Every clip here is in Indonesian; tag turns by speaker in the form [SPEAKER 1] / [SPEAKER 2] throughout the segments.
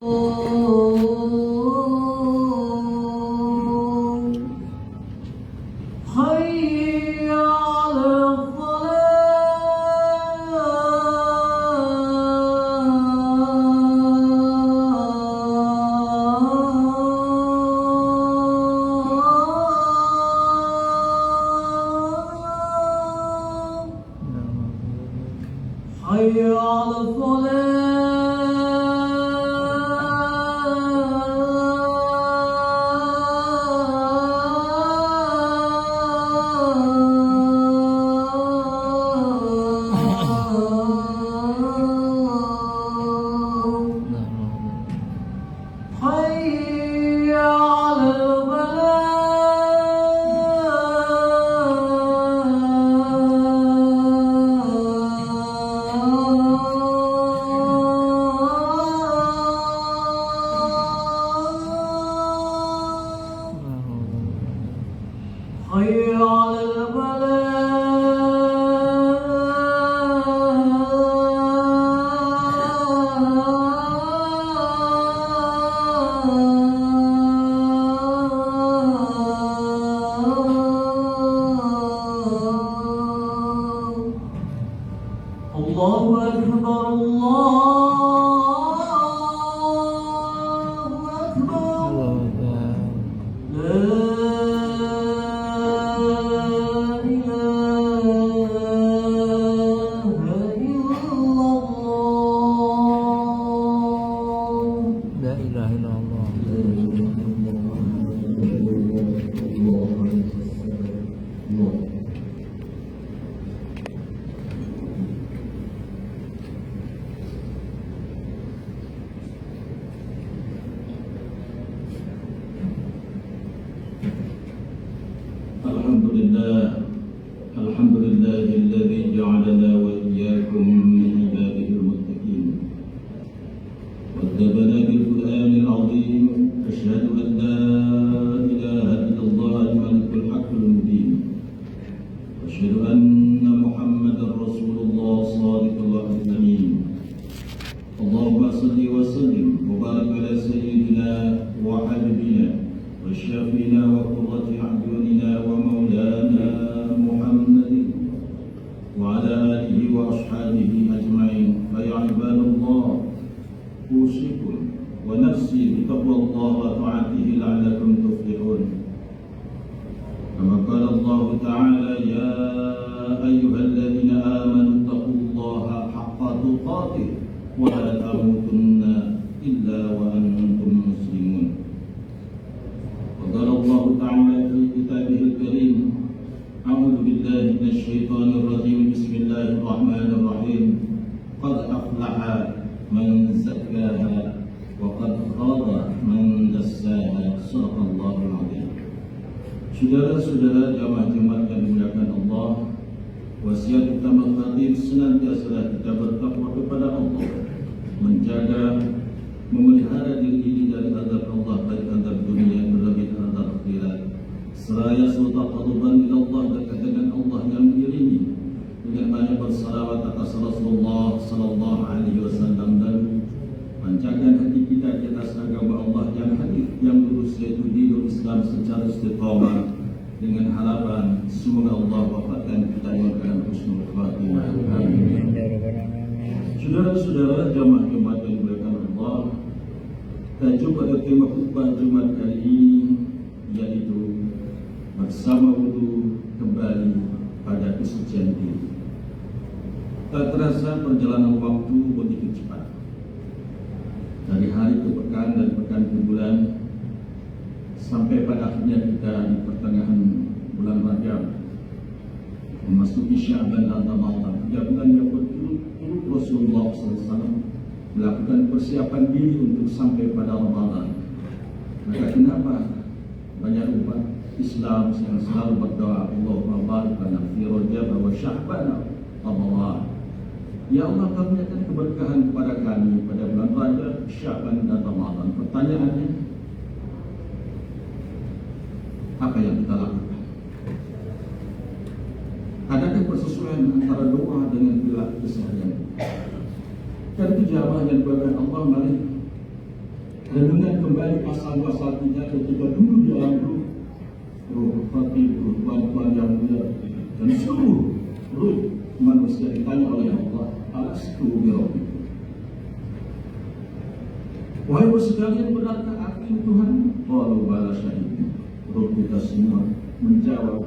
[SPEAKER 1] حي على الفلاح حي على حي على حي على الله أكبر الله أكبر لا إله إلا الله
[SPEAKER 2] لا إله إلا الله.
[SPEAKER 3] الحمد لله الذي جعلنا وإياكم من عباده المتقين وأدبنا بالقرآن العظيم. أشهد أن لا إله إلا الله الملك الحق المبين، وأشهد أن محمدا رسول الله صادق الوعد الأمين. اللهم صل وسلم وبارك على سيدنا وحبيبنا وشافينا وقرة أعيننا ومولانا محمد وعلى آله وأصحابه أجمعين. فيا عباد الله، أوصيكم ونفسي بتقوى الله وطاعته لعلكم تفلحون. كما قال الله تعالى: يا أيها الذين آمنوا اتقوا الله حق تقاته ولا تموتن إلا وأنتم مسلمون. وقال الله تعالى في كتابه الكريم: أعوذ بالله من الشيطان الرجيم، بسم الله الرحمن الرحيم. قد أفلح من زكاها وقد خاب من دساها. صدق الله العظيم. Saudara-saudara jamaah Jumat yang dimuliakan Allah, wasiat utama khatib senantiasa kita bertakwa kepada Allah, menjaga, memelihara diri ini dari azab Allah, dari azab dunia, terlebih azab akhirat. Seraya sultan qaduban ila Allah, dekat dengan Allah yang mengiringi dengan banyak bersalawat atas Rasulullah sallallahu alaihi wasallam, dan panjangkan hati kita di atas agama Allah yang hadis, yang lurus, yaitu dinul Islam secara istiqamah, dengan harapan semoga Allah wafatkan kita dengan husnul khatimah. Amin. Saudara-saudara jamaah Jumat yang dimuliakan Allah, tajuk pada tema khutbah Jumat kali ini yaitu bersama wudu kembali pada kesucian diri. Tak terasa perjalanan waktu begitu cepat. Dari hari ke pekan dan pekan ke bulan, sampai pada akhirnya kita di pertengahan bulan Rajab, memasuki Sya'ban dan Ramadan. 3 bulan yang berturut-turut Rasulullah SAW melakukan persiapan diri untuk sampai pada Ramadan. Maka kenapa banyak umat Islam yang selalu berdoa, Allahumma barik lana fi Rajab wa Sya'ban Ramadan. Ya Allah, karuniakan keberkahan kepada kami pada bulan Rajab, Sya'ban dan Ramadan. Pertanyaannya, apa yang kita lakukan? Adakah persesuaian antara doa dengan perilaku keseharian? Dan itu jawaban yang diberikan Allah, mari Renungan kembali asal-muasal kita ketika dulu di alam ruh hati, ruh tuan-tuan yang mulia, dan seluruh ruh manusia ditanya oleh Allah, alastu birabbikum. Wahai sekalian, benarkah aku ini Tuhan? Qalu bala syahid. Ruh kita semua menjawab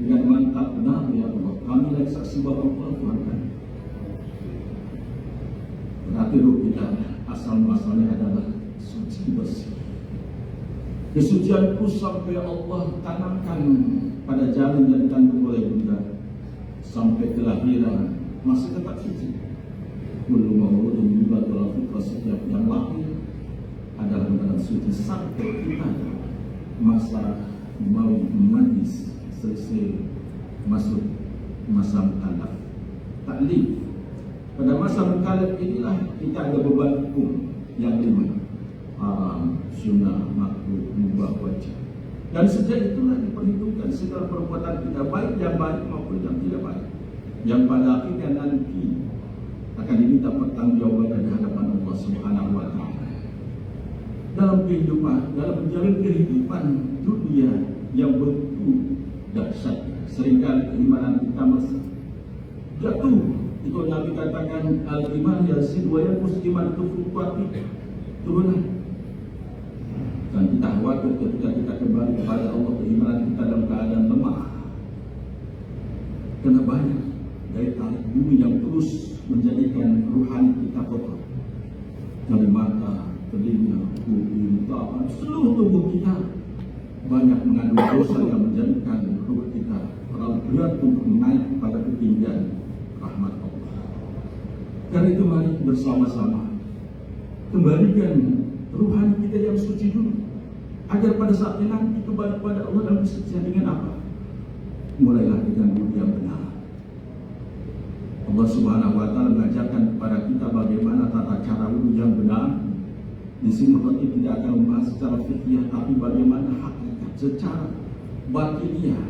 [SPEAKER 3] dengan mantap, benar ya Allah, kami lagi saksi bahwa Allah Tuhan kami. Berarti ruh kita asal-muasalnya adalah suci bersih. Kesucianku sampai Allah tanamkan pada janin yang dikandung oleh bunda sampai kelahiran masih tetap suci. Kullu mauludin yuladu ala fitrah, setiap yang lahir adalah dalam suci sampai kita masa mau manis selesai masuk masa mukallaf taklif. Pada masa mukallaf inilah kita ada beban hukum yang 5: haram, sunnah, makruh, mubah, wajib. Dan sejak itulah diperhitungkan segala perbuatan kita, baik yang baik maupun yang tidak baik, yang pada akhirnya nanti akan diminta pertanggungjawaban di hadapan Allah Subhanahu wa Ta'ala. Dalam kehidupan, dalam menjalin kehidupan dunia yang begitu dahsyat, seringkali keimanan kita masih jatuh. Itu Nabi katakan, al-iman yazid wa yanqus, iman itu fluktuatif, turun. Dan kita khawatir ketika kita kembali kepada Allah, keimanan kita dalam keadaan lemah, karena banyak dari tarik bumi yang terus menjadikan ruhani kita kotor. Dari mata, telinga, kuping, tangan, seluruh tubuh kita banyak mengandung dosa yang menjadikan ruh kita terlalu berat untuk naik pada ketinggian rahmat Allah. Karena itu mari bersama-sama kembalikan ruhani kita yang suci dulu, agar pada saatnya nanti kembali kepada Allah dalam kesucian. Dengan apa? Mulailah dengan wudhu yang benar. Allah Subhanahu wa Ta'ala mengajarkan kepada kita bagaimana tata cara wudhu yang benar. Di sini kita tidak akan membahas secara fikih, tapi bagaimana hakikat secara batiniah.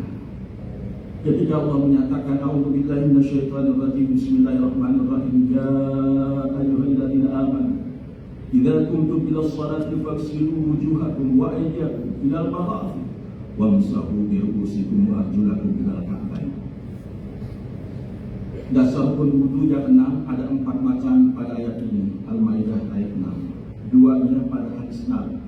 [SPEAKER 3] Ketika Allah menyatakan a'udzubillahi minasyaitonir rajim, bismillahirrahmanirrahim, ya ayyuhalladzina amanu idza kuntum ila sholati faghsilu wujuhakum wa aydiyakum ilal marafiq wamsahu bi ru'usikum wa arjulakum ilal ka'bayn. Dasar pun wudu yang 6 ada 4 macam pada ayat ini, Al-Maidah ayat 6. 2-nya pada hadis Nabi.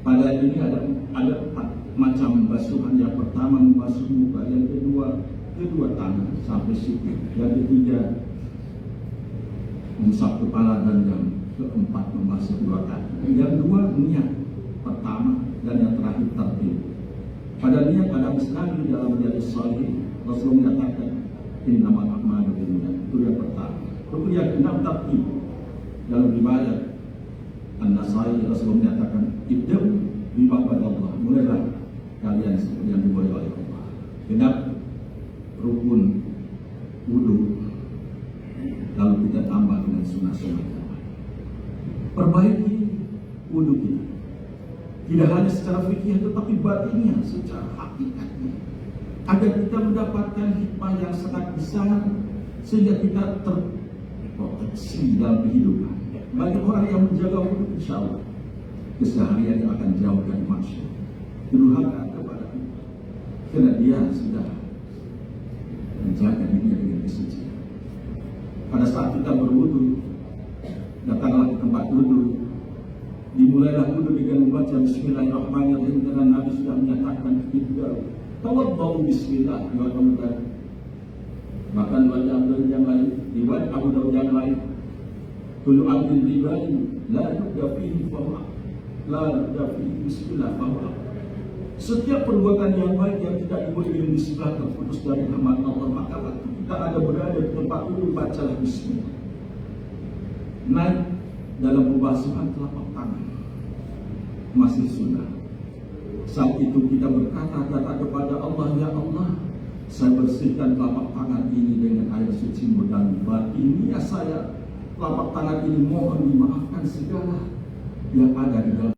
[SPEAKER 3] Pada ayat ini ada 4 macam basuhan. Yang pertama membasuh muka, yang kedua tangan sampai siku, yang ketiga mengusap kepala, dan yang keempat membasuh 2 kaki. Yang 2 niat pertama, dan yang terakhir tartib. Pada niat ada hadis Nabi dalam hadis sahih, Rasulullah menyatakan innamal a'malu binniyat. Itu yang pertama. Rukun yang keenam tartib. Dalam riwayat An-Nasai, Rasulullah menyatakan ibda'u bima badallah, mulailah kalian seperti yang dimulai oleh Allah. Genap rukun wudu, lalu kita tambah dengan sunnah-sunnah. Perbaiki wudu kita, tidak hanya secara fikih tetapi batinnya, secara hakikatnya, agar kita mendapatkan hikmah yang sangat besar sehingga kita terproteksi dalam kehidupan. Bagi orang yang menjaga wudu, insya Allah kesehariannya akan jauh dari maksiat, durhaka kepada Allah, karena dia sudah menjaga dirinya dengan kesucian. Pada saat kita berwudu, datanglah ke tempat wudu, dimulailah wudu dengan membaca Bismillahirrahmanirrahim, karena Nabi sudah menyatakan tawaddu bismillah. Bahkan wajah yang lain, riwayat Abu Dawud yang lain, kullu abdin libani la yubda fihi fahuwa, la yubda fihi bismillah fahuwa. Setiap perbuatan yang baik yang tidak dimulai dengan bismillah terputus dari rahmat Allah. Maka waktu kita ada berada di tempat wudu, bacalah bismillah. Naik dalam pembasuhan telapak tangan masih sunnah. Saat itu kita berkata-kata kepada Allah, ya Allah, saya bersihkan telapak tangan ini dengan air suci-Mu, dan batiniah saya telapak tangan ini mohon dimaafkan segala yang ada di dalam